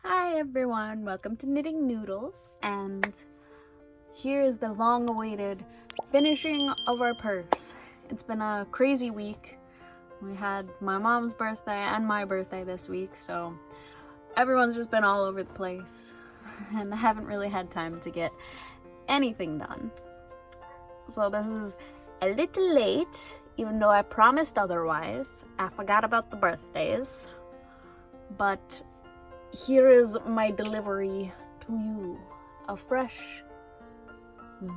Hi everyone, welcome to Knitting Noodles, and here is the long-awaited finishing of our purse. It's been a crazy week. We had my mom's birthday and my birthday this week, so everyone's just been all over the place, and I haven't really had time to get anything done. So this is a little late, even though I promised otherwise. I forgot about the birthdays, but here is my delivery to you, a fresh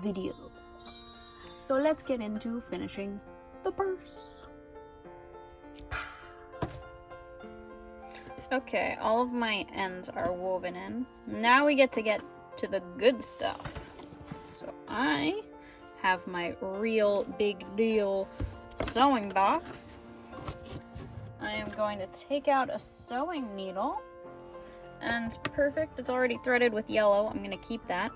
video. So let's get into finishing the purse. Okay, all of my ends are woven in. Now we get to the good stuff. So I have my real big deal sewing box. I am going to take out a sewing needle. And perfect, it's already threaded with yellow. I'm gonna keep that.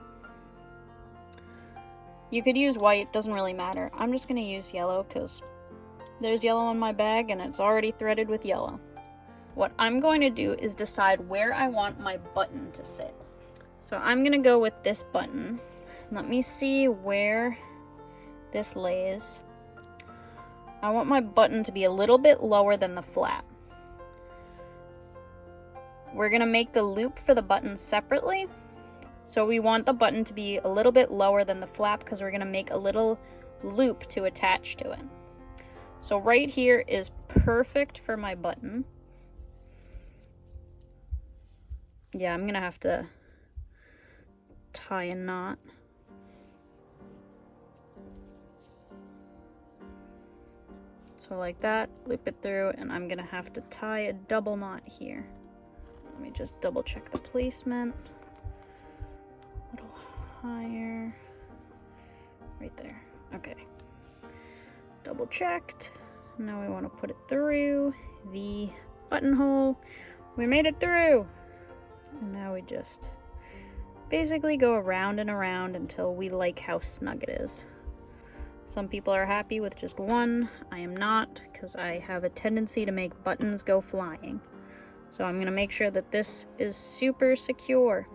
You could use white, doesn't really matter. I'm just gonna use yellow because there's yellow in my bag and it's already threaded with yellow. What I'm going to do is decide where I want my button to sit. So I'm gonna go with this button. Let me see where this lays. I want my button to be a little bit lower than the flap. We're gonna make the loop for the button separately. So we want the button to be a little bit lower than the flap because we're gonna make a little loop to attach to it. So right here is perfect for my button. Yeah, I'm gonna have to tie a knot. So like that, loop it through, and I'm gonna have to tie a double knot here. Let me just double check the placement. A little higher. Right there. Okay. Double checked. Now we want to put it through the buttonhole. We made it through! And now we just basically go around and around until we like how snug it is. Some people are happy with just one. I am not, because I have a tendency to make buttons go flying. So I'm going to make sure that this is super secure.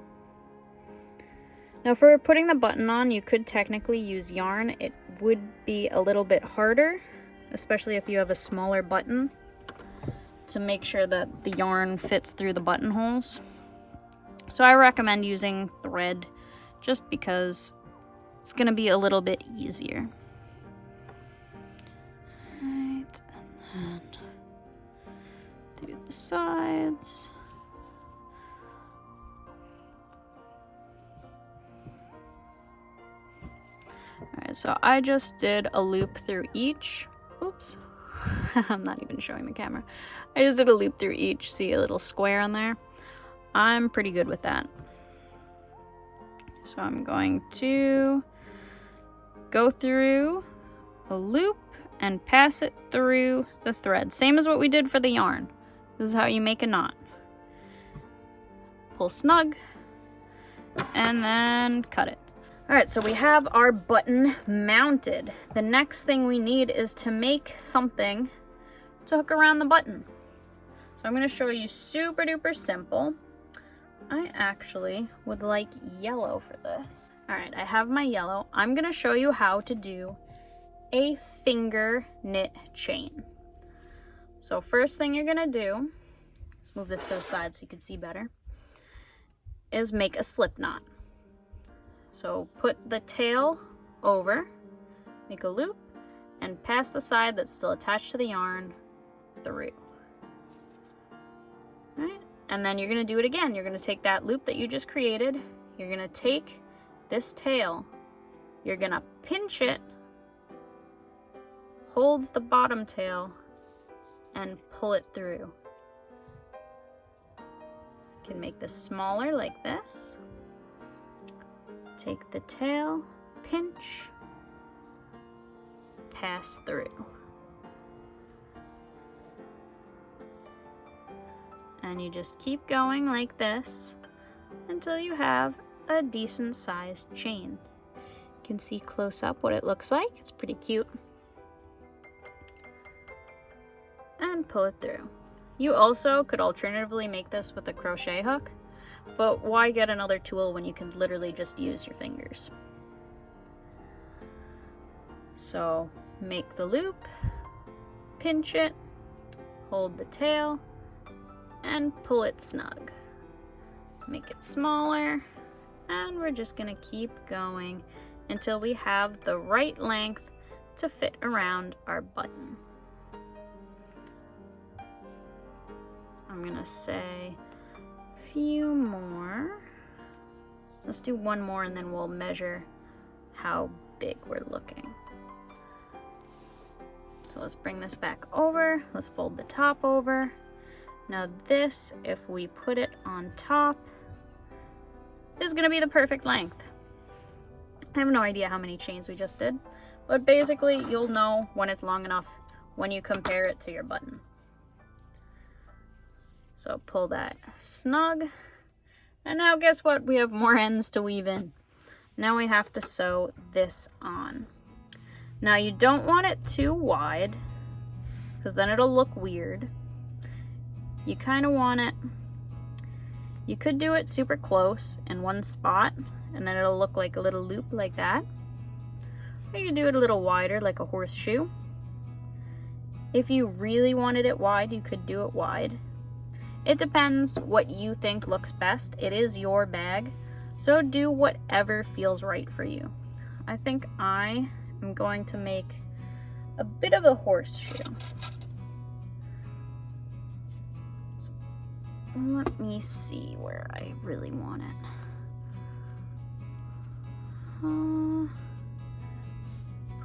Now for putting the button on, you could technically use yarn. It would be a little bit harder, especially if you have a smaller button, to make sure that the yarn fits through the buttonholes. So I recommend using thread just because it's going to be a little bit easier. Right, and then through the sides. Alright, so I just did a loop through each. Oops. I'm not even showing the camera. I just did a loop through each. See a little square on there? I'm pretty good with that. So I'm going to go through a loop and pass it through the thread. Same as what we did for the yarn. This is how you make a knot. Pull snug, and then cut it. Alright, so we have our button mounted. The next thing we need is to make something to hook around the button. So I'm going to show you super duper simple. I actually would like yellow for this. Alright, I have my yellow. I'm going to show you how to do a finger knit chain. So first thing you're going to do, let's move this to the side so you can see better, is make a slip knot. So put the tail over, make a loop, and pass the side that's still attached to the yarn through. Right? And then you're going to do it again. You're going to take that loop that you just created, you're going to take this tail, you're going to pinch it, holds the bottom tail, and pull it through. You can make this smaller like this. Take the tail, pinch, pass through. And you just keep going like this until you have a decent sized chain. You can see close up what it looks like. It's pretty cute. And pull it through. You also could alternatively make this with a crochet hook. but why get another tool when you can literally just use your fingers? So make the loop, pinch it, hold the tail, and pull it snug. Make it smaller, and we're just gonna keep going until we have the right length to fit around our button. I'm gonna say a few more. Let's do one more and then we'll measure how big we're looking. So let's bring this back over. Let's fold the top over. Now this, if we put it on top, is gonna be the perfect length. I have no idea how many chains we just did, but basically you'll know when it's long enough when you compare it to your button. So pull that snug, and now guess what? We have more ends to weave in. Now we have to sew this on. Now you don't want it too wide, because then it'll look weird. You kind of want it, you could do it super close in one spot, and then it'll look like a little loop like that. Or you can do it a little wider, like a horseshoe. If you really wanted it wide, you could do it wide. It depends what you think looks best. It is your bag, so do whatever feels right for you. I think I am going to make a bit of a horseshoe. So let me see where I really want it.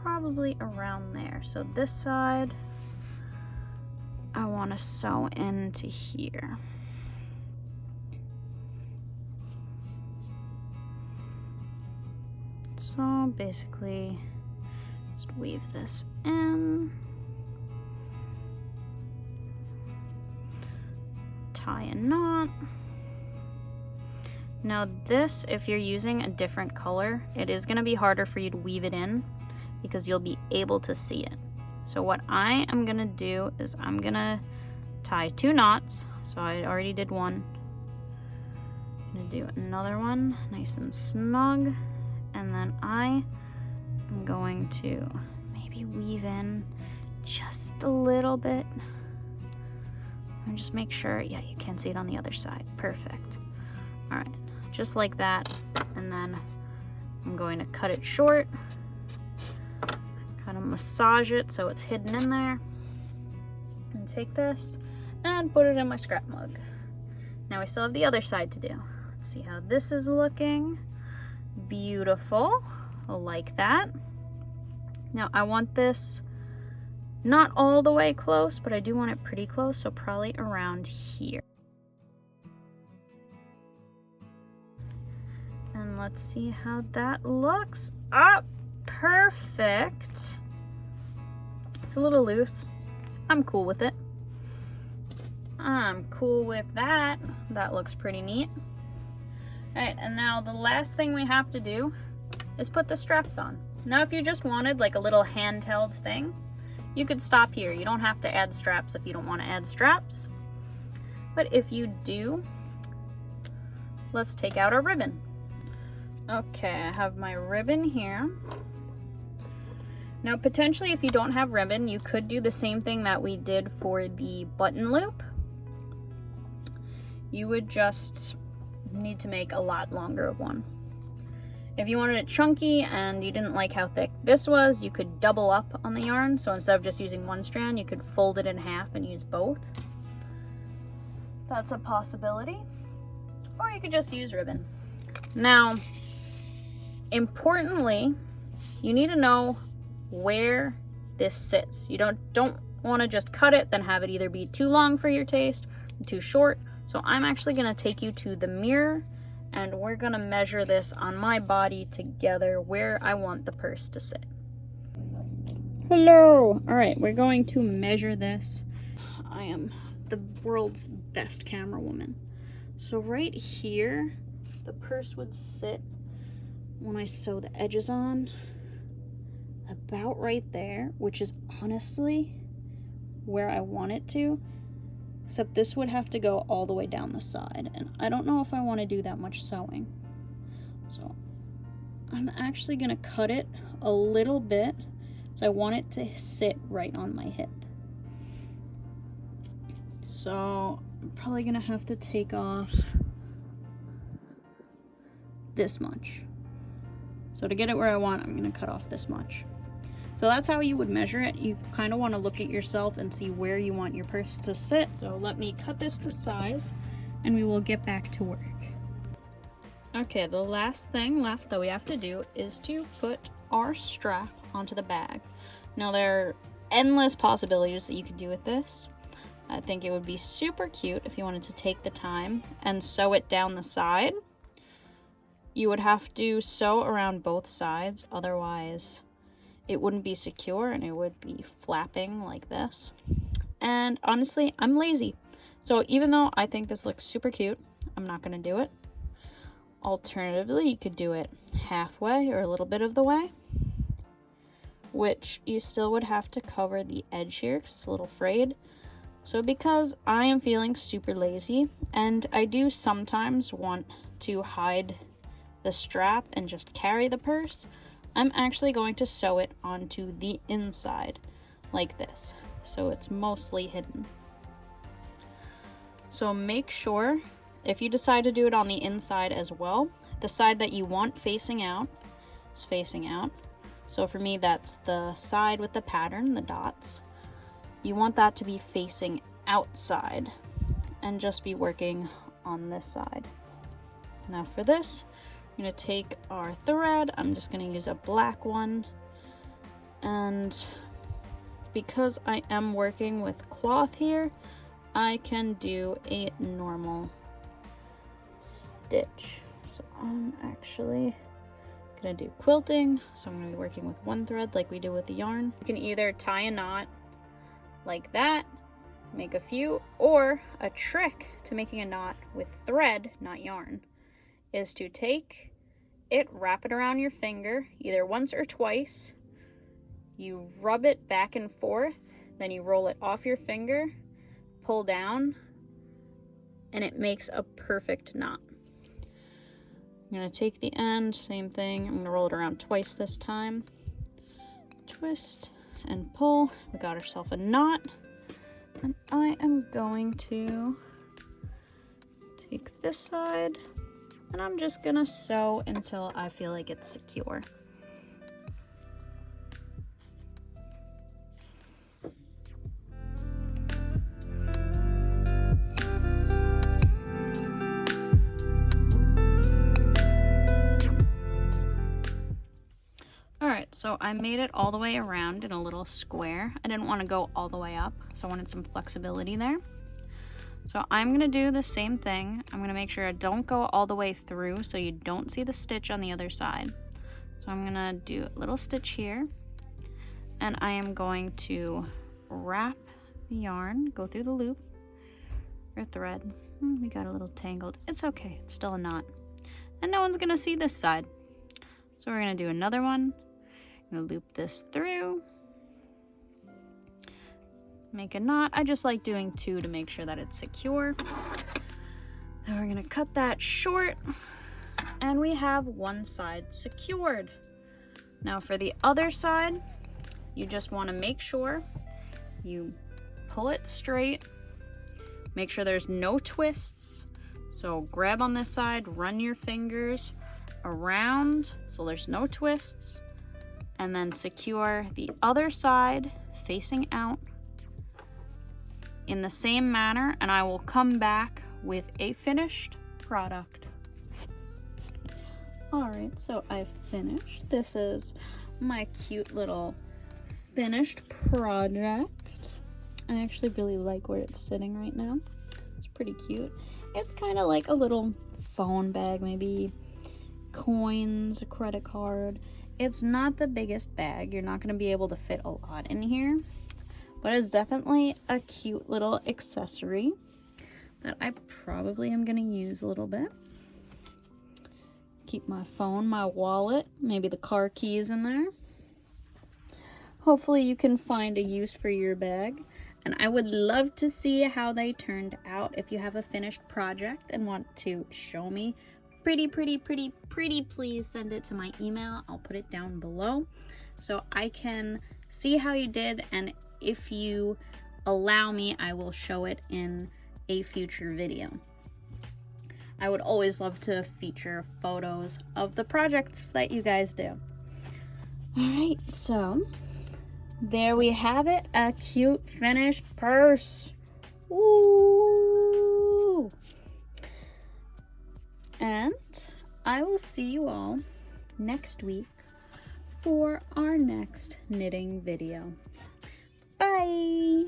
Probably around there. So this side, I want to sew into here. So basically, just weave this in, tie a knot. Now this, if you're using a different color, it is going to be harder for you to weave it in because you'll be able to see it. So what I am gonna do is I'm gonna tie 2 knots. So I already did one. I'm gonna do another one, nice and snug. And then I am going to maybe weave in just a little bit. And just make sure, yeah, you can see it on the other side. Perfect. All right, just like that. And then I'm going to cut it short. Kind of massage it so it's hidden in there, and take this and put it in my scrap mug. Now we still have the other side to do. Let's see how this is looking. Beautiful, like that. Now I want this not all the way close, but I do want it pretty close, so probably around here. And let's see how that looks. Up. Perfect. It's a little loose. I'm cool with it. I'm cool with that. That looks pretty neat. Alright, and now the last thing we have to do is put the straps on. Now if you just wanted like a little handheld thing, you could stop here. You don't have to add straps if you don't want to add straps. But if you do, let's take out our ribbon. Okay, I have my ribbon here. Now potentially if you don't have ribbon, you could do the same thing that we did for the button loop. You would just need to make a lot longer of one. If you wanted it chunky and you didn't like how thick this was, you could double up on the yarn. So instead of just using one strand, you could fold it in half and use both. That's a possibility. Or you could just use ribbon. Now, importantly, you need to know where this sits. You don't want to just cut it, then have it either be too long for your taste or too short. So I'm actually going to take you to the mirror and we're going to measure this on my body together where I want the purse to sit. Hello! Alright, we're going to measure this. I am the world's best camera woman. So right here, the purse would sit when I sew the edges on, about right there, which is honestly where I want it to. except this would have to go all the way down the side, and I don't know if I want to do that much sewing. So I'm actually going to cut it a little bit, so I want it to sit right on my hip. So I'm probably going to have to take off this much. So to get it where I want, I'm going to cut off this much. So that's how you would measure it. You kind of want to look at yourself and see where you want your purse to sit. So let me cut this to size and we will get back to work. Okay, the last thing left that we have to do is to put our strap onto the bag. Now there are endless possibilities that you could do with this. I think it would be super cute if you wanted to take the time and sew it down the side. You would have to sew around both sides, otherwise it wouldn't be secure and it would be flapping like this. And honestly, I'm lazy. So even though I think this looks super cute, I'm not gonna do it. Alternatively, you could do it halfway or a little bit of the way, which you still would have to cover the edge here because it's a little frayed. So because I am feeling super lazy and I do sometimes want to hide the strap and just carry the purse, I'm actually going to sew it onto the inside like this, so it's mostly hidden. So make sure, if you decide to do it on the inside as well, the side that you want facing out is facing out. So for me, that's the side with the pattern, the dots. You want that to be facing outside and just be working on this side. Now for this, I'm going to take our thread. I'm just going to use a black one. And because I am working with cloth here, I can do a normal stitch. So I'm actually going to do quilting. So I'm going to be working with one thread like we do with the yarn. You can either tie a knot like that, make a few, or a trick to making a knot with thread, not yarn, is to take it, wrap it around your finger either once or twice, you rub it back and forth, then you roll it off your finger, pull down, and it makes a perfect knot. I'm going to take the end, same thing, I'm going to roll it around twice this time, twist and pull. We got ourselves a knot, and I am going to take this side and I'm just gonna sew until I feel like it's secure. Alright, so I made it all the way around in a little square. I didn't want to go all the way up, so I wanted some flexibility there. So I'm going to do the same thing. I'm going to make sure I don't go all the way through so you don't see the stitch on the other side. So I'm going to do a little stitch here, and I am going to wrap the yarn, go through the loop or thread. We got a little tangled. It's okay, it's still a knot. And no one's going to see this side. So we're going to do another one. I'm going to loop this through. Make a knot. I just like doing two to make sure that it's secure. Then we're gonna cut that short, and we have one side secured. Now for the other side, you just want to make sure you pull it straight, make sure there's no twists. So grab on this side, run your fingers around so there's no twists, and then secure the other side facing out in the same manner, and I will come back with a finished product. Alright, so I've finished. This is my cute little finished project. I actually really like where it's sitting right now. It's pretty cute. It's kind of like a little phone bag, maybe coins, a credit card. It's not the biggest bag. You're not going to be able to fit a lot in here. But it's definitely a cute little accessory that I probably am going to use a little bit. Keep my phone, my wallet, maybe the car keys in there. Hopefully you can find a use for your bag. And I would love to see how they turned out. If you have a finished project and want to show me, pretty, please send it to my email. I'll put it down below so I can see how you did, and if you allow me, I will show it in a future video. I would always love to feature photos of the projects that you guys do. Alright, so there we have it, a cute finished purse. Ooh! And I will see you all next week for our next knitting video. Bye!